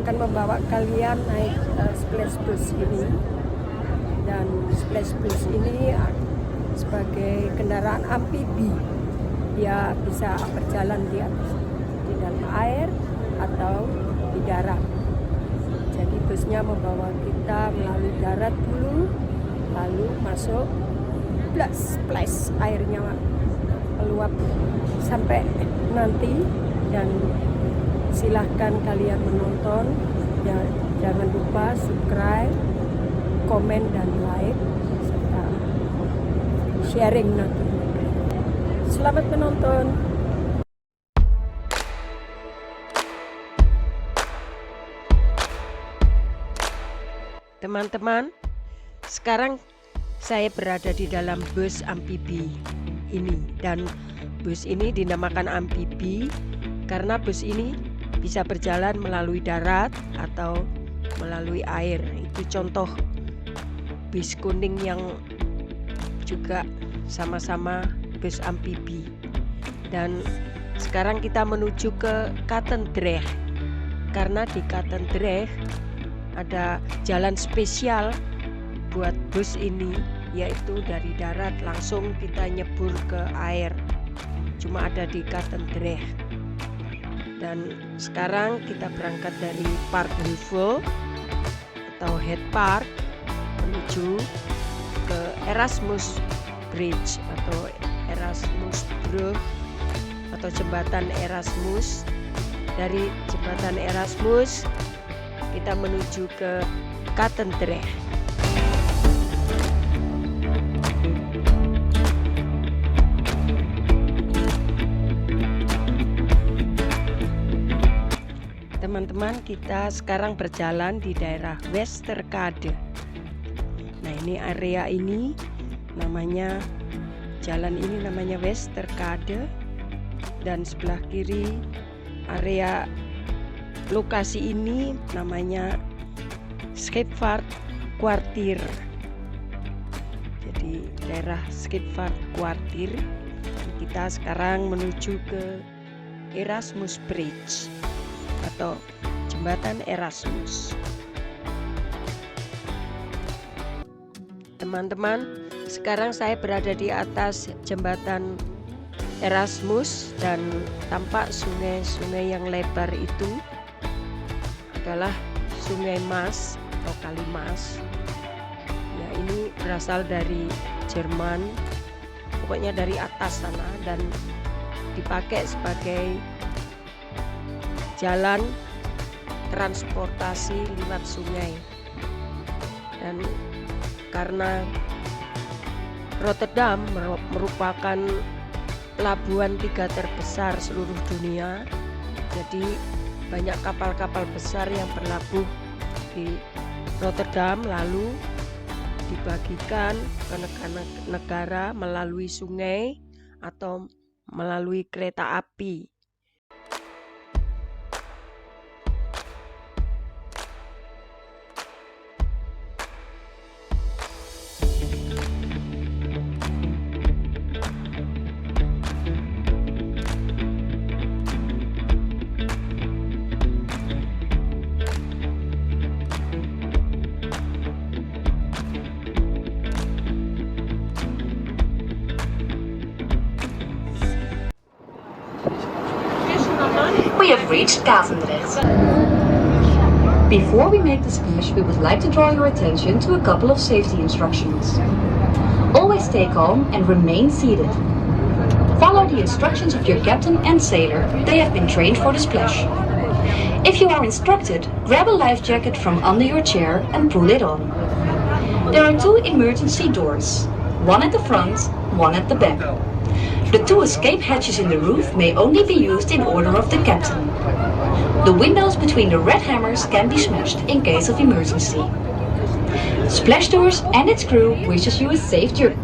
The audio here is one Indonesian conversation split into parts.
akan membawa kalian naik splash bus ini, dan splash bus ini sebagai kendaraan amfibi. Dia bisa berjalan di atas, di dalam air atau di darat. Jadi busnya membawa kita melalui darat dulu, lalu masuk splash, airnya meluap sampai nanti. Dan silahkan kalian menonton, jangan lupa subscribe, komen dan like, serta sharing nanti. Selamat menonton. Teman-teman, sekarang saya berada di dalam bus amfibi ini, dan bus ini dinamakan amfibi karena bus ini bisa berjalan melalui darat atau melalui air. Itu contoh bus kuning yang juga sama-sama bus amfibi. Dan sekarang kita menuju ke Katendrecht, karena di Katendrecht ada jalan spesial buat bus ini, yaitu dari darat langsung kita nyebur ke air. Cuma ada di Katendrecht. Dan sekarang kita berangkat dari Park Heuvel atau Head Park menuju ke Erasmus Bridge atau Erasmusbrug atau jembatan Erasmus. Dari jembatan Erasmus kita menuju ke Katendrecht. Teman-teman, kita sekarang berjalan di daerah Westerkade. Nah, ini area ini namanya, jalan ini namanya Westerkade, dan sebelah kiri area lokasi ini namanya Scheepvaartkwartier. Jadi daerah Scheepvaartkwartier. Kita sekarang menuju ke Erasmus Bridge atau jembatan Erasmus. Teman-teman, sekarang saya berada di atas jembatan Erasmus, dan tampak sungai-sungai yang lebar itu adalah Sungai Maas atau Kali Maas. Ya, ini berasal dari Jerman, pokoknya dari atas sana, dan dipakai sebagai jalan transportasi lewat sungai. Dan karena Rotterdam merupakan pelabuhan 3 terbesar seluruh dunia, jadi banyak kapal-kapal besar yang berlabuh di Rotterdam lalu dibagikan ke negara melalui sungai atau melalui kereta api. We have reached Katendrecht. Before we make the splash, we would like to draw your attention to a couple of safety instructions. Always stay calm and remain seated. Follow the instructions of your captain and sailor. They have been trained for the splash. If you are instructed, grab a life jacket from under your chair and pull it on. There are 2 emergency doors, one at the front, one at the back. The 2 escape hatches in the roof may only be used in order of the captain. The windows between the red hammers can be smashed in case of emergency. Splash Tours and its crew wishes you a safe journey.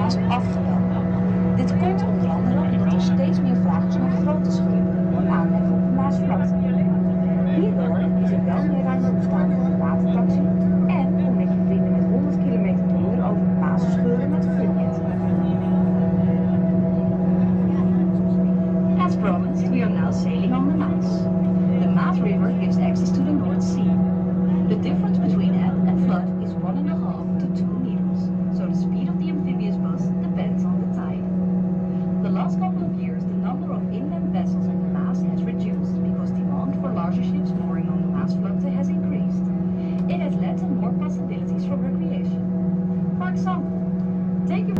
Maas afgelopen. Dit komt onder andere omdat er steeds meer vraag is naar grote schepen en aanleg op de Maasvlakte. Hierdoor is er wel meer ruimte bestaan voor de watertaxi en om met je vrienden met 100 km per uur over de Maas te scheuren met de funjet. As promised, we are now sailing on the Maas. The Maas River gives access to the North Sea. The difference between ebb and flood is 1.5 to 2 meters, so the speed of the amphibious bus depends on the tide. The last couple of years, the number of inland vessels on the Maas has reduced because demand for larger ships mooring on the Maasvlakte has increased. It has led to more possibilities for recreation. For example, take your...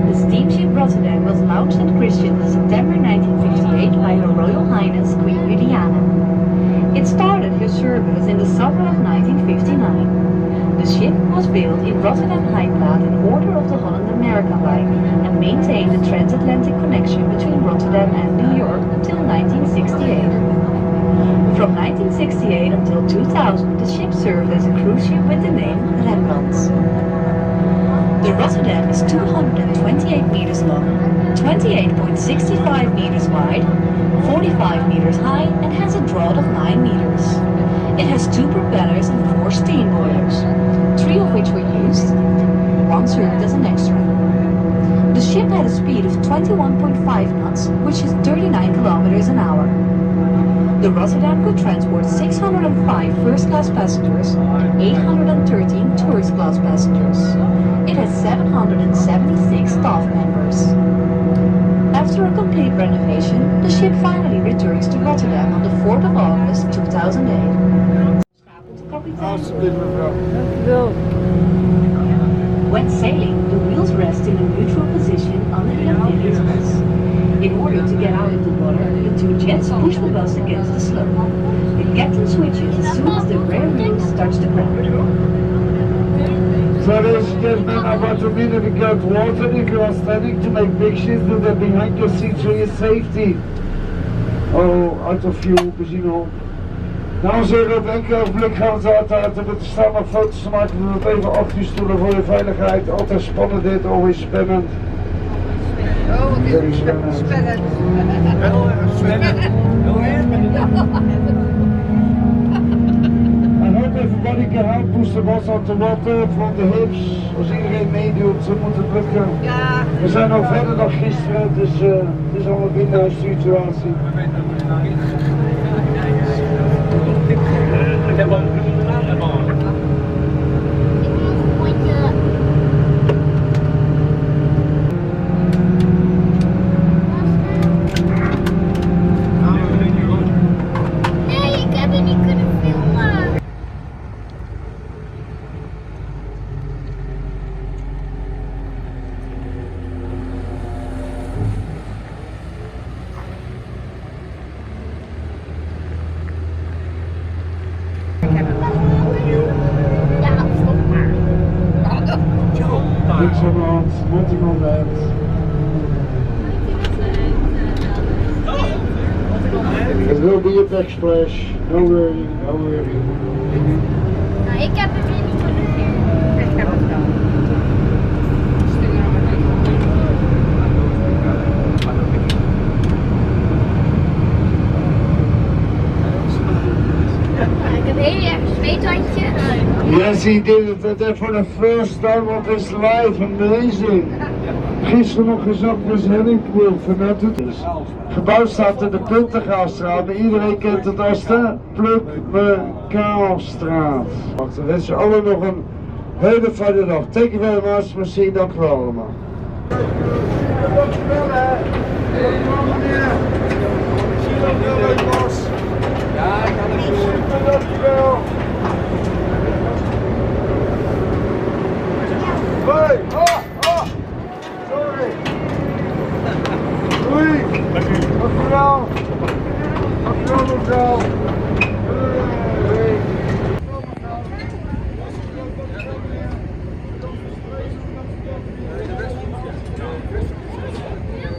The steamship Rotterdam was launched and christened in September 1958 by Her Royal Highness Queen Juliana. It started her service in the summer of 1959. The ship was built in Rotterdam Heijplaat in order of the Holland-America Line and maintained the transatlantic connection between Rotterdam and New York until 1968. From 1968 until 2000, the ship served as a cruise ship with the name Rembrandt. The Rotterdam is 228 meters long, 28.65 meters wide, 45 meters high and has a draught of 9 meters. It has 2 propellers and 4 steam boilers, 3 of which were used, 1 served as an extra. The ship had a speed of 21.5 knots, which is 39 kilometers an hour. The Rotterdam could transport 605 first-class passengers and 813 tourist-class passengers. It has 776 staff members. After a complete renovation, the ship finally returns to Rotterdam on the 4th of August 2008. When sailing, the wheels rest in a neutral position under the amphibious bus. In order to get out of the water, the 2 jets push the bus against the slope. The captain switches as soon as the rear wheels touch the ground. So ladies and gentlemen, I want to immediately go to water. If you are standing to make pictures, do that behind your seat for your safety. Oh, out of view, because you know. Dames en heren, op enkele ogenblik gaan ze uiteraard er moeten staan om foto's te maken. Doe dat even op je stoelen voor je veiligheid. Altijd spannend dit, always spannend. Oh, wat is het spannend. Heel erg spannend. I hope everybody can help push the bus out the water from the hips. Als iedereen meedoet, ze moeten drukken. Ja. We zijn nog verder dan gisteren, dus het is al een binnenhuissituatie. Niks aan de hand, nothing on that. It will be a backsplash, no worry, no worry. Nou, ik heb het weer niet voor de keer. Ik heb het wel. Ik heb heel erg een zweethandje. Yes, he did it for the first time of his life, amazing. Gisteren nog gezakt dus Henningpoel vanuit het gebouw staat in de Puntengaasstraat, maar iedereen kent het als de Pluk me Kaalstraat. We wensen allen nog een hele fijne dag. Thank you very much, we zien, dank u wel allemaal. Dankjewel hè. Helemaal meneer. Dankjewel Bas. Ja, ik ga het doen. Super, dankjewel. Hoi. Sorry. Doei. Dankjewel. Dankjewel mevrouw.